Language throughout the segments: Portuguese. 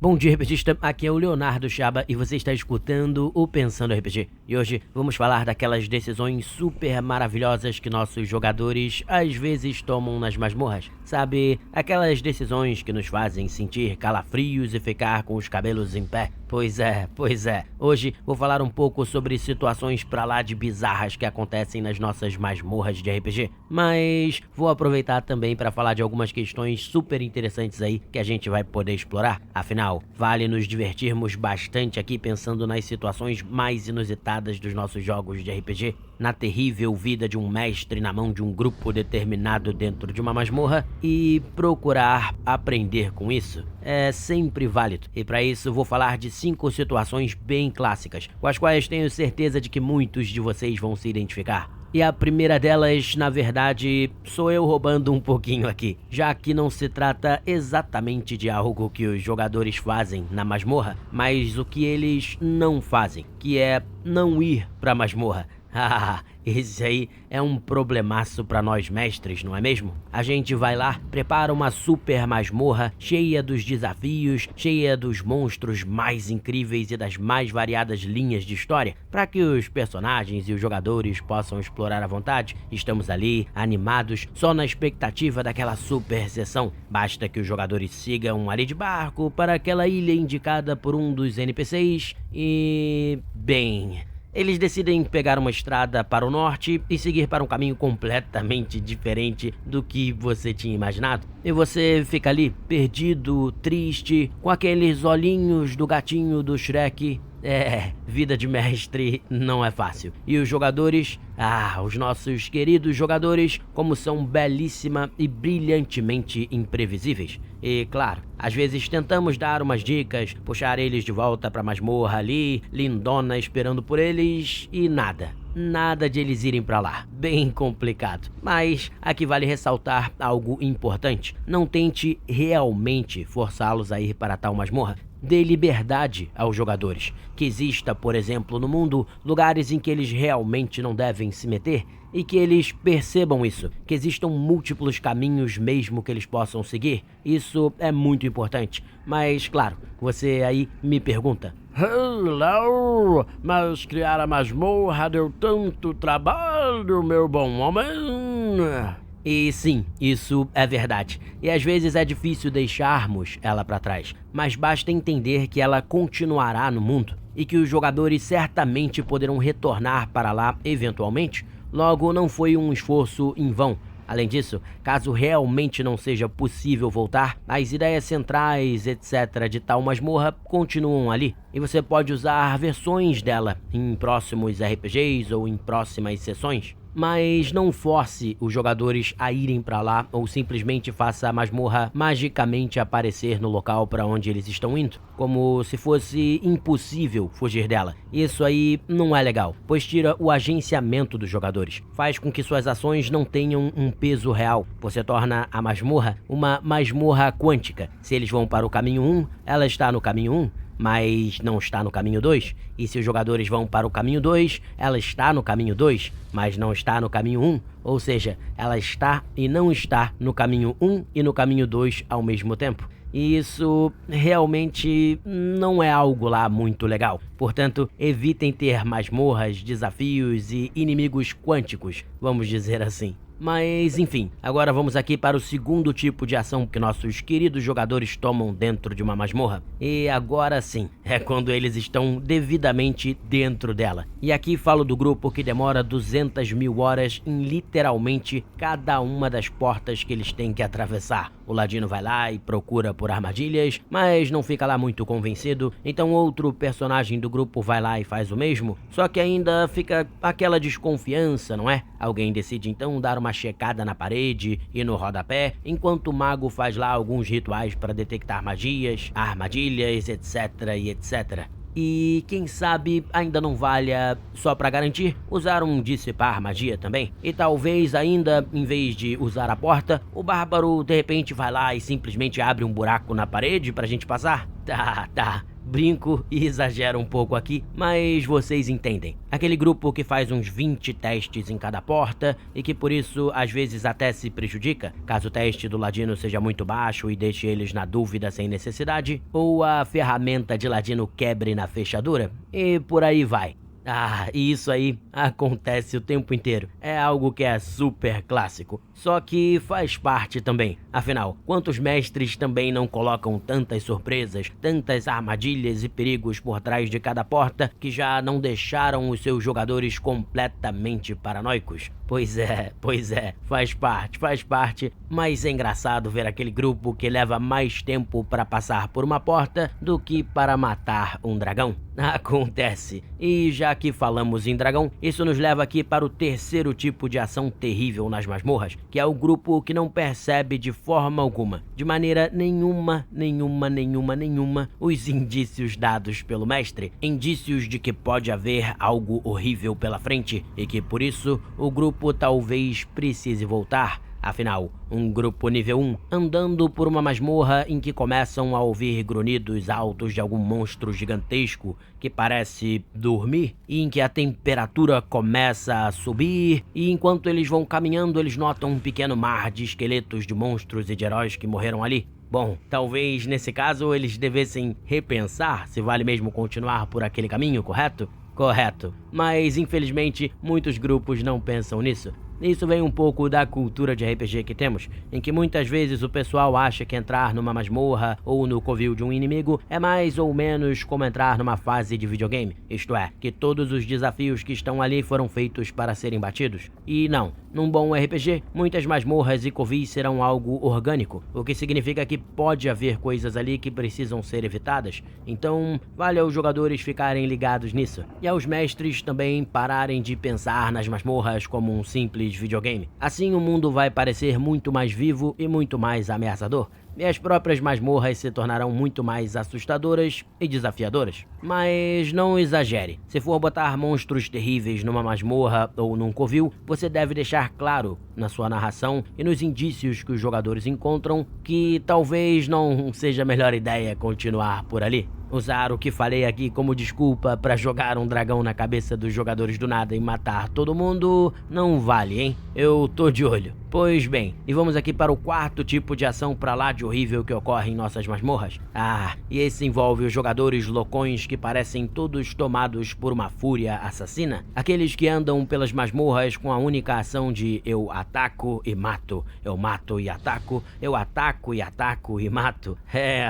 Bom dia, RPGista. Aqui é o Leonardo Chaba e você está escutando o Pensando RPG. E hoje vamos falar daquelas decisões super maravilhosas que nossos jogadores às vezes tomam nas masmorras. Sabe, aquelas decisões que nos fazem sentir calafrios e ficar com os cabelos em pé. Pois é. Hoje vou falar um pouco sobre situações pra lá de bizarras que acontecem nas nossas masmorras de RPG. Mas vou aproveitar também para falar de algumas questões super interessantes aí que a gente vai poder explorar. Afinal, vale nos divertirmos bastante aqui pensando nas situações mais inusitadas dos nossos jogos de RPG, na terrível vida de um mestre na mão de um grupo determinado dentro de uma masmorra e procurar aprender com isso. É sempre válido, e para isso vou falar de 5 situações bem clássicas, com as quais tenho certeza de que muitos de vocês vão se identificar. E a primeira delas, na verdade, sou eu roubando um pouquinho aqui, já que não se trata exatamente de algo que os jogadores fazem na masmorra, mas o que eles não fazem, que é não ir pra masmorra. Esse aí é um problemaço pra nós mestres, não é mesmo? A gente vai lá, prepara uma super masmorra cheia dos desafios, cheia dos monstros mais incríveis e das mais variadas linhas de história, para que os personagens e os jogadores possam explorar à vontade. Estamos ali, animados, só na expectativa daquela super sessão. Basta que os jogadores sigam ali de barco para aquela ilha indicada por um dos NPCs e... bem... eles decidem pegar uma estrada para o norte e seguir para um caminho completamente diferente do que você tinha imaginado. E você fica ali, perdido, triste, com aqueles olhinhos do gatinho do Shrek. Vida de mestre não é fácil. E os jogadores, os nossos queridos jogadores, como são belíssima e brilhantemente imprevisíveis. E claro, às vezes tentamos dar umas dicas, puxar eles de volta pra masmorra ali, lindona esperando por eles e nada de eles irem pra lá. Bem complicado. Mas aqui vale ressaltar algo importante. Não tente realmente forçá-los a ir para tal masmorra. Dê liberdade aos jogadores. Que exista, por exemplo, no mundo, lugares em que eles realmente não devem se meter e que eles percebam isso, que existam múltiplos caminhos mesmo que eles possam seguir. Isso é muito importante. Mas, claro, você aí me pergunta: Hello, mas criar a masmorra deu tanto trabalho, meu bom homem? E sim, isso é verdade. E às vezes é difícil deixarmos ela para trás, mas basta entender que ela continuará no mundo e que os jogadores certamente poderão retornar para lá eventualmente. Logo, não foi um esforço em vão. Além disso, caso realmente não seja possível voltar, as ideias centrais, etc. de tal masmorra continuam ali. E você pode usar versões dela em próximos RPGs ou em próximas sessões. Mas não force os jogadores a irem pra lá ou simplesmente faça a masmorra magicamente aparecer no local para onde eles estão indo, como se fosse impossível fugir dela. Isso aí não é legal, pois tira o agenciamento dos jogadores, faz com que suas ações não tenham um peso real. Você torna a masmorra uma masmorra quântica. Se eles vão para o caminho 1, ela está no caminho 1, mas não está no caminho 2. E se os jogadores vão para o caminho 2, ela está no caminho 2, mas não está no caminho 1. Ou seja, ela está e não está no caminho 1 e no caminho 2 ao mesmo tempo. E isso realmente não é algo lá muito legal. Portanto, evitem ter masmorras, desafios e inimigos quânticos, vamos dizer assim. Mas enfim, agora vamos aqui para o segundo tipo de ação que nossos queridos jogadores tomam dentro de uma masmorra. E agora sim, é quando eles estão devidamente dentro dela. E aqui falo do grupo que demora 200.000 horas em literalmente cada uma das portas que eles têm que atravessar. O ladino vai lá e procura por armadilhas, mas não fica lá muito convencido, então outro personagem do grupo vai lá e faz o mesmo, só que ainda fica aquela desconfiança, não é? Alguém decide então dar uma checada na parede e no rodapé, enquanto o mago faz lá alguns rituais para detectar magias, armadilhas, etc e etc. E quem sabe ainda não valha, só pra garantir, usar um dissipar magia também. E talvez ainda, em vez de usar a porta, o bárbaro de repente vai lá e simplesmente abre um buraco na parede pra gente passar. Tá. brinco e exagero um pouco aqui, mas vocês entendem. Aquele grupo que faz uns 20 testes em cada porta e que por isso às vezes até se prejudica, caso o teste do ladino seja muito baixo e deixe eles na dúvida sem necessidade, ou a ferramenta de ladino quebre na fechadura, e por aí vai. E isso aí acontece o tempo inteiro. É algo que é super clássico. Só que faz parte também. Afinal, quantos mestres também não colocam tantas surpresas, tantas armadilhas e perigos por trás de cada porta que já não deixaram os seus jogadores completamente paranoicos? Pois é, faz parte, mas é engraçado ver aquele grupo que leva mais tempo para passar por uma porta do que para matar um dragão. Acontece. E já que falamos em dragão, isso nos leva aqui para o terceiro tipo de ação terrível nas masmorras, que é o grupo que não percebe de forma alguma, de maneira nenhuma, os indícios dados pelo mestre, indícios de que pode haver algo horrível pela frente e que por isso o grupo talvez precise voltar. Afinal, um grupo nível 1 andando por uma masmorra em que começam a ouvir grunhidos altos de algum monstro gigantesco que parece dormir e em que a temperatura começa a subir e enquanto eles vão caminhando eles notam um pequeno mar de esqueletos de monstros e de heróis que morreram ali. Bom, talvez nesse caso eles devessem repensar se vale mesmo continuar por aquele caminho, correto? Correto, mas infelizmente muitos grupos não pensam nisso. Isso vem um pouco da cultura de RPG que temos, em que muitas vezes o pessoal acha que entrar numa masmorra ou no covil de um inimigo é mais ou menos como entrar numa fase de videogame, isto é, que todos os desafios que estão ali foram feitos para serem batidos. E não, num bom RPG, muitas masmorras e covis serão algo orgânico, o que significa que pode haver coisas ali que precisam ser evitadas, então vale aos jogadores ficarem ligados nisso, e aos mestres também pararem de pensar nas masmorras como um simples videogame. Assim o mundo vai parecer muito mais vivo e muito mais ameaçador. E as próprias masmorras se tornarão muito mais assustadoras e desafiadoras. Mas não exagere. Se for botar monstros terríveis numa masmorra ou num covil, você deve deixar claro na sua narração e nos indícios que os jogadores encontram que talvez não seja a melhor ideia continuar por ali. Usar o que falei aqui como desculpa para jogar um dragão na cabeça dos jogadores do nada e matar todo mundo não vale, hein? Eu tô de olho. Pois bem, e vamos aqui para o quarto tipo de ação pra lá de horrível que ocorre em nossas masmorras. E esse envolve os jogadores loucões que parecem todos tomados por uma fúria assassina. Aqueles que andam pelas masmorras com a única ação de eu ataco e mato, eu mato e ataco, eu ataco e mato.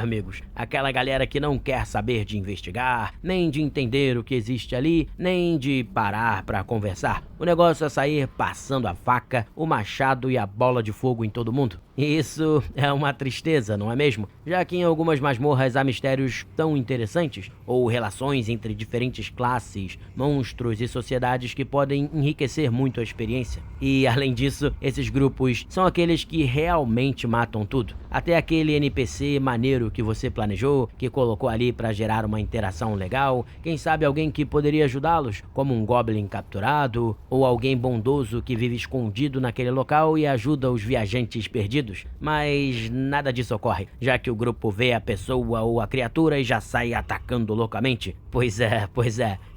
Amigos, aquela galera que não quer saber de investigar, nem de entender o que existe ali, nem de parar pra conversar. O negócio é sair passando a faca, o machado e a bola de fogo em todo mundo. E isso é uma tristeza, não é mesmo? Já que em algumas masmorras há mistérios tão interessantes, ou relações entre diferentes classes, monstros e sociedades que podem enriquecer muito a experiência. E além disso, esses grupos são aqueles que realmente matam tudo. Até aquele NPC maneiro que você planejou, que colocou ali para gerar uma interação legal, quem sabe alguém que poderia ajudá-los, como um goblin capturado, ou alguém bondoso que vive escondido naquele local e ajuda os viajantes perdidos. Mas nada disso ocorre, já que o grupo vê a pessoa ou a criatura e já sai atacando loucamente. Pois é.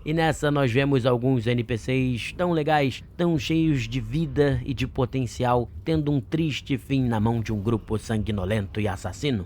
E nessa nós vemos alguns NPCs tão legais, tão cheios de vida e de potencial, tendo um triste fim na mão de um grupo sanguinolento e assassino.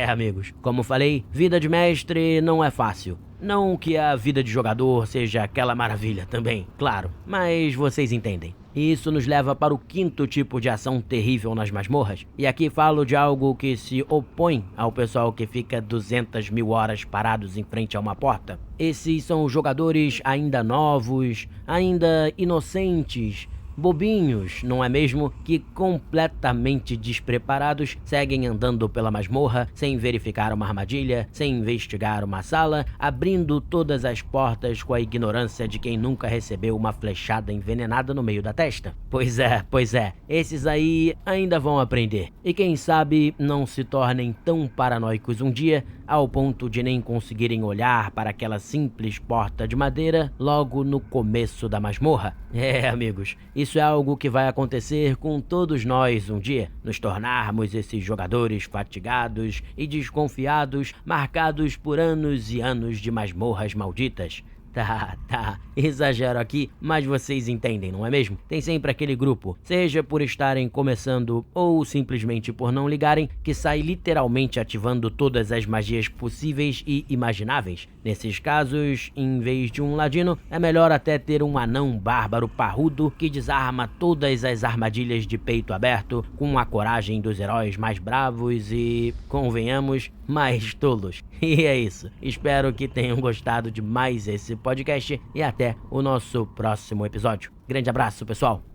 Amigos, como falei, vida de mestre não é fácil. Não que a vida de jogador seja aquela maravilha também, claro, mas vocês entendem. E isso nos leva para o quinto tipo de ação terrível nas masmorras. E aqui falo de algo que se opõe ao pessoal que fica 200.000 horas parados em frente a uma porta. Esses são os jogadores ainda novos, ainda inocentes, bobinhos, não é mesmo? Que completamente despreparados seguem andando pela masmorra sem verificar uma armadilha, sem investigar uma sala, abrindo todas as portas com a ignorância de quem nunca recebeu uma flechada envenenada no meio da testa. Pois é, esses aí ainda vão aprender. E quem sabe não se tornem tão paranoicos um dia ao ponto de nem conseguirem olhar para aquela simples porta de madeira logo no começo da masmorra. Amigos, Isso é algo que vai acontecer com todos nós um dia, nos tornarmos esses jogadores fatigados e desconfiados, marcados por anos e anos de masmorras malditas. Tá, exagero aqui, mas vocês entendem, não é mesmo? Tem sempre aquele grupo, seja por estarem começando ou simplesmente por não ligarem, que sai literalmente ativando todas as magias possíveis e imagináveis. Nesses casos, em vez de um ladino, é melhor até ter um anão bárbaro parrudo que desarma todas as armadilhas de peito aberto, com a coragem dos heróis mais bravos e, convenhamos, mais tolos. E é isso. Espero que tenham gostado de mais esse podcast e até o nosso próximo episódio. Grande abraço, pessoal!